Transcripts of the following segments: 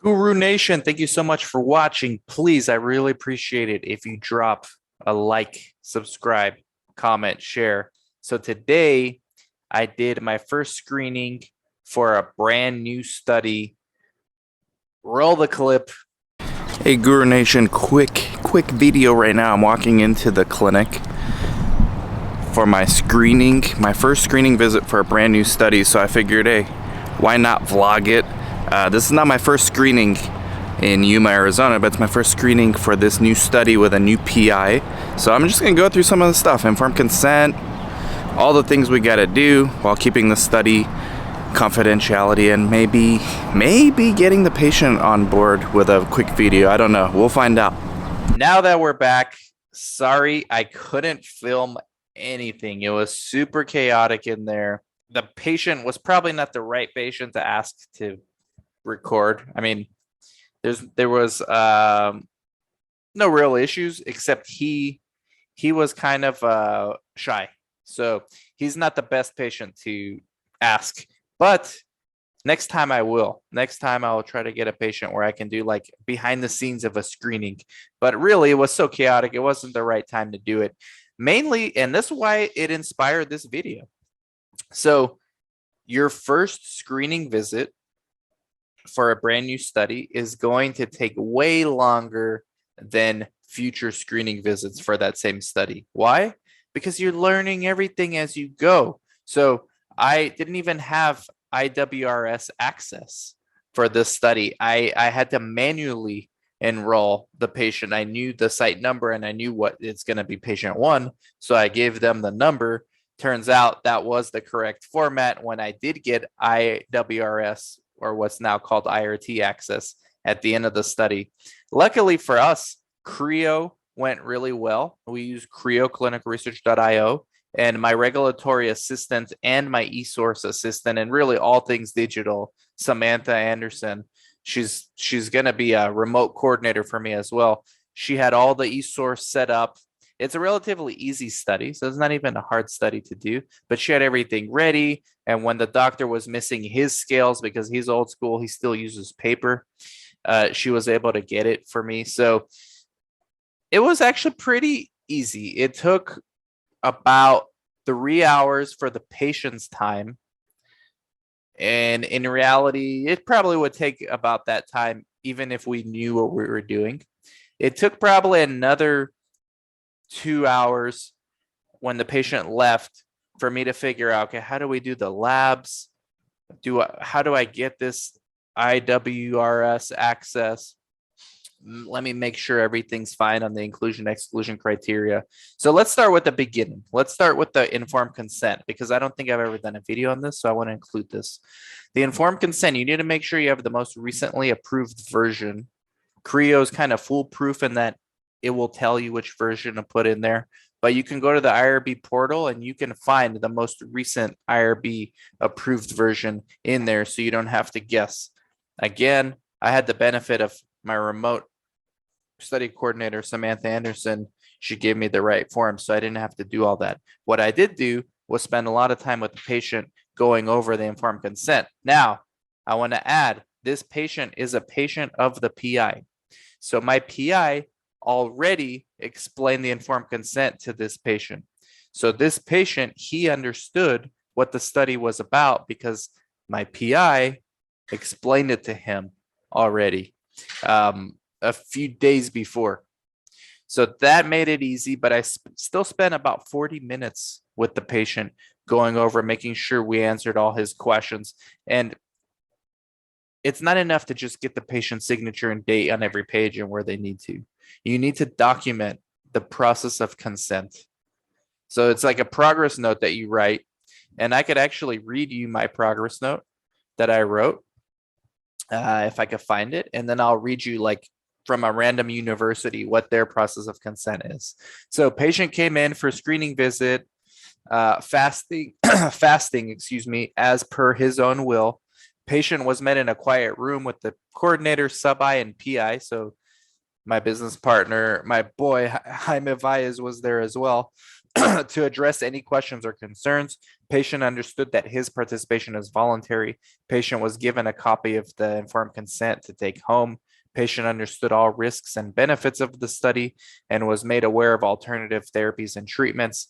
Guru Nation, thank you so much for watching. Please, I really appreciate it if you drop a like, subscribe, comment, share. So today I did my first screening for a brand new study. Roll the clip. Hey Guru Nation, quick video right now. I'm walking into the clinic for my screening, my first screening visit for a brand new study. So I figured, hey, why not vlog it? This is not my first screening in Yuma, Arizona, but it's my first screening for this new study with a new PI. So I'm just gonna go through some of the stuff, informed consent, all the things we gotta do while keeping the study confidentiality, and maybe getting the patient on board with a quick video. I don't know, we'll find out. Now that we're back, sorry I couldn't film anything. It was super chaotic in there. The patient was probably not the right patient to ask to record. I mean, there was no real issues except he was kind of shy. So he's not the best patient to ask. But next time I will. Next time I'll try to get a patient where I can do like behind the scenes of a screening. But really, it was so chaotic. It wasn't the right time to do it. Mainly, and that's why it inspired this video. So your first screening visit for a brand new study is going to take way longer than future screening visits for that same study. Why? Because you're learning everything as you go. So I didn't even have IWRS access for this study. I had to manually enroll the patient. I knew the site number and I knew what it's going to be patient one. So I gave them the number. Turns out that was the correct format when I did get IWRS, or what's now called IRT access, at the end of the study. Luckily for us, Creo went really well. We use Creo clinicalresearch.io, and my regulatory assistant and my eSource assistant, and really all things digital, Samantha Anderson. She's going to be a remote coordinator for me as well. She had all the eSource set up. It's a relatively easy study, so it's not even a hard study to do, but she had everything ready. And when the doctor was missing his scales, because he's old school, he still uses paper, she was able to get it for me. So it was actually pretty easy. It took about 3 hours for the patient's time. And in reality, it probably would take about that time, even if we knew what we were doing. It took probably another 2 hours when the patient left for me to figure out, okay, how do we do the labs? How do I get this IWRS access? Let me make sure everything's fine on the inclusion exclusion criteria. So let's start with the beginning. Let's start with the informed consent, because I don't think I've ever done a video on this, so I want to include this. The informed consent, you need to make sure you have the most recently approved version. Creo is kind of foolproof in that it will tell you which version to put in there, but you can go to the IRB portal and you can find the most recent IRB approved version in there, so you don't have to guess. Again, I had the benefit of my remote study coordinator, Samantha Anderson. She gave me the right form, so I didn't have to do all that. What I did do was spend a lot of time with the patient going over the informed consent. Now, I want to add, this patient is a patient of the PI. So my PI already explained the informed consent to this patient. So this patient, he understood what the study was about because my PI explained it to him already a few days before. So that made it easy, but I still spent about 40 minutes with the patient going over, making sure we answered all his questions. And it's not enough to just get the patient's signature and date on every page and where they need to. You need to document the process of consent. So it's like a progress note that you write. And I could actually read you my progress note that I wrote if I could find it. And then I'll read you like from a random university what their process of consent is. So patient came in for screening visit, fasting, excuse me, as per his own will. Patient was met in a quiet room with the coordinator, sub-I, and PI. So my business partner, my boy, Jaime Valles, was there as well. to address any questions or concerns. Patient understood that his participation is voluntary. Patient was given a copy of the informed consent to take home. Patient understood all risks and benefits of the study and was made aware of alternative therapies and treatments.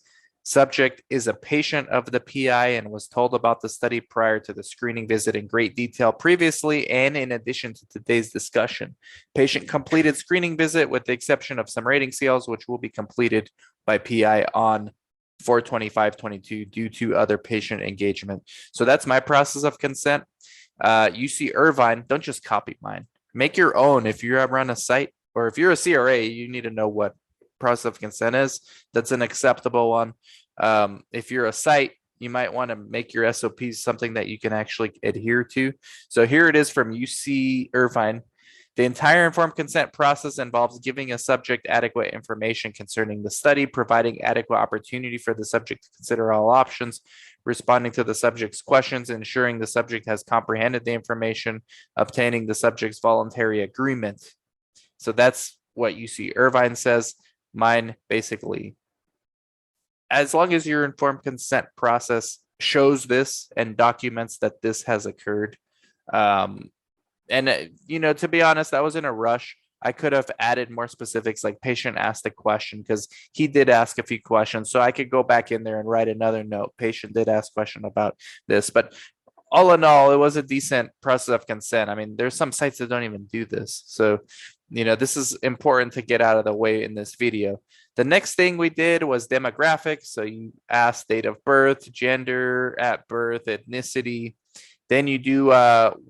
Subject is a patient of the PI and was told about the study prior to the screening visit in great detail previously and in addition to today's discussion. Patient completed screening visit with the exception of some rating scales, which will be completed by PI on 4/25/22 due to other patient engagement. So that's my process of consent. UC Irvine, don't just copy mine. Make your own. If you run a site or if you're a CRA, you need to know what process of consent is. That's an acceptable one. If you're a site, you might want to make your SOPs something that you can actually adhere to. So here it is from UC Irvine. The entire informed consent process involves giving a subject adequate information concerning the study, providing adequate opportunity for the subject to consider all options, responding to the subject's questions, ensuring the subject has comprehended the information, obtaining the subject's voluntary agreement. So that's what UC Irvine says. Mine basically, as long as your informed consent process shows this and documents that this has occurred. To be honest, I was in a rush. I could have added more specifics, like patient asked a question, because he did ask a few questions. So I could go back in there and write another note. Patient did ask a question about this, but all in all, it was a decent process of consent. I mean, there's some sites that don't even do this. So, this is important to get out of the way in this video. The next thing we did was demographics. So you ask date of birth, gender at birth, ethnicity. Then you do,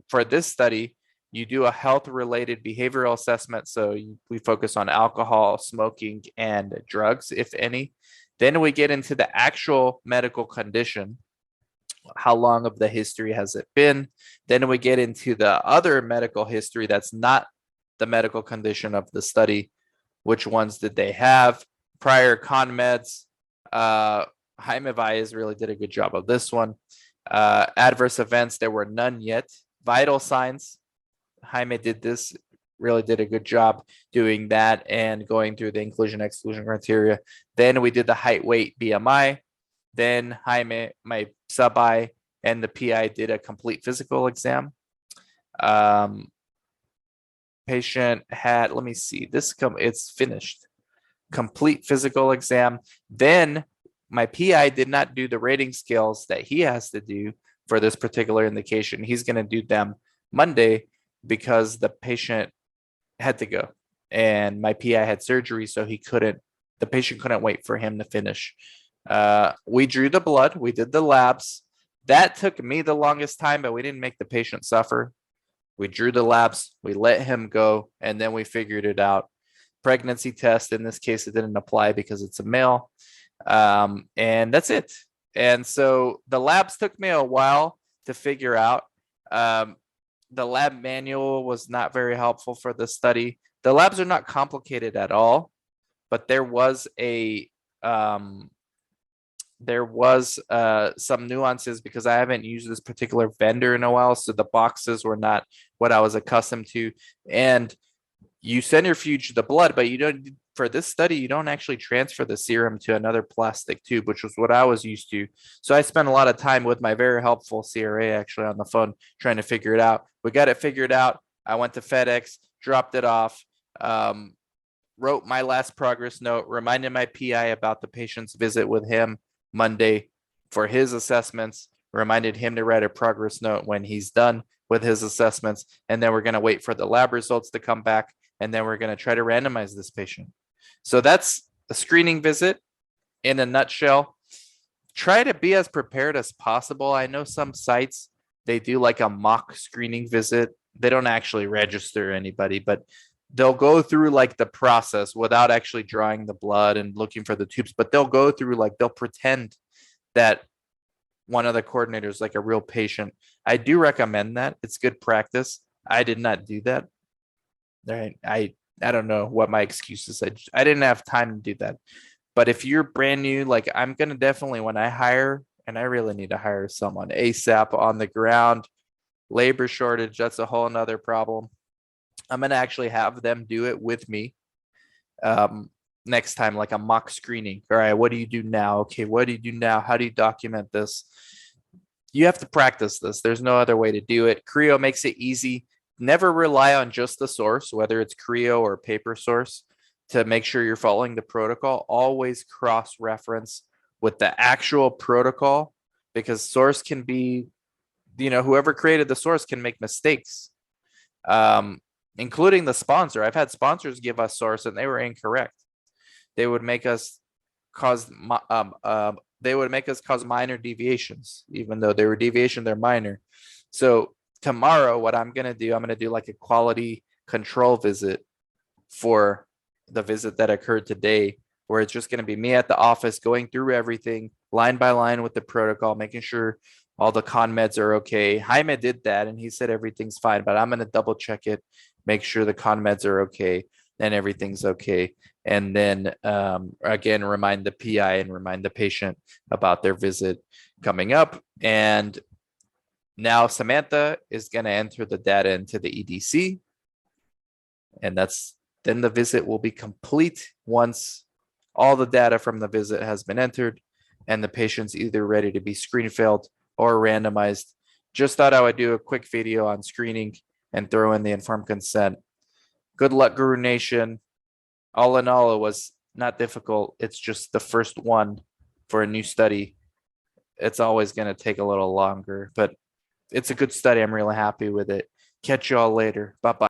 for this study, you do a health-related behavioral assessment. So we focus on alcohol, smoking, and drugs, if any. Then we get into the actual medical condition. How long of the history has it been? Then we get into the other medical history that's not the medical condition of the study. Which ones did they have? Prior con meds. Jaime Valles really did a good job of this one. Adverse events, there were none yet. Vital signs, Jaime really did a good job doing that and going through the inclusion exclusion criteria. Then we did the height, weight, BMI. Then Jaime, my sub-I, and the PI did a complete physical exam. Patient had, let me see, it's finished. Complete physical exam. Then my PI did not do the rating scales that he has to do for this particular indication. He's going to do them Monday because the patient had to go and my PI had surgery, so the patient couldn't wait for him to finish. We drew the blood, we did the labs. That took me the longest time, but we didn't make the patient suffer. We drew the labs, we let him go, and then we figured it out. Pregnancy test, in this case, it didn't apply because it's a male. And that's it. And so the labs took me a while to figure out. The lab manual was not very helpful for the study. The labs are not complicated at all, but there was some nuances because I haven't used this particular vendor in a while, so the boxes were not what I was accustomed to. And you centrifuge the blood, but you don't, for this study, you don't actually transfer the serum to another plastic tube, which was what I was used to. So I spent a lot of time with my very helpful CRA actually on the phone trying to figure it out. We got it figured out. I went to FedEx, dropped it off, wrote my last progress note, reminded my PI about the patient's visit with him Monday for his assessments, reminded him to write a progress note when he's done with his assessments. And then we're going to wait for the lab results to come back. And then we're going to try to randomize this patient. So that's a screening visit in a nutshell. Try to be as prepared as possible. I know some sites, they do like a mock screening visit. They don't actually register anybody, but they'll go through like the process without actually drawing the blood and looking for the tubes, but they'll go through, like, they'll pretend that one of the coordinators like a real patient. I do recommend that. It's good practice. I did not do that. Right. I don't know what my excuse is. I didn't have time to do that. But if you're brand new, like I'm going to definitely, when I hire, and I really need to hire someone ASAP on the ground, labor shortage, that's a whole nother problem. I'm going to actually have them do it with me. next time, like a mock screening. All right, what do you do now? Okay, what do you do now? How do you document this? You have to practice this. There's no other way to do it. Creo makes it easy. Never rely on just the source, whether it's Creo or paper source, to make sure you're following the protocol. Always cross reference with the actual protocol, because source can be, whoever created the source can make mistakes, um, including the sponsor. I've had sponsors give us source and they were incorrect. They would make us cause minor deviations, even though they were deviation, they're minor. So tomorrow, what I'm gonna do, I'm gonna do like a quality control visit for the visit that occurred today, where it's just gonna be me at the office going through everything line by line with the protocol, making sure all the con meds are okay. Jaime did that and he said everything's fine, but I'm gonna double check it, make sure the con meds are okay and everything's okay. And then again, remind the PI and remind the patient about their visit coming up. And now Samantha is going to enter the data into the EDC. And then the visit will be complete once all the data from the visit has been entered and the patient's either ready to be screen failed or randomized. Just thought I would do a quick video on screening and throw in the informed consent. Good luck, Guru Nation. All in all, it was not difficult. It's just the first one for a new study. It's always going to take a little longer, but it's a good study. I'm really happy with it. Catch you all later. Bye-bye.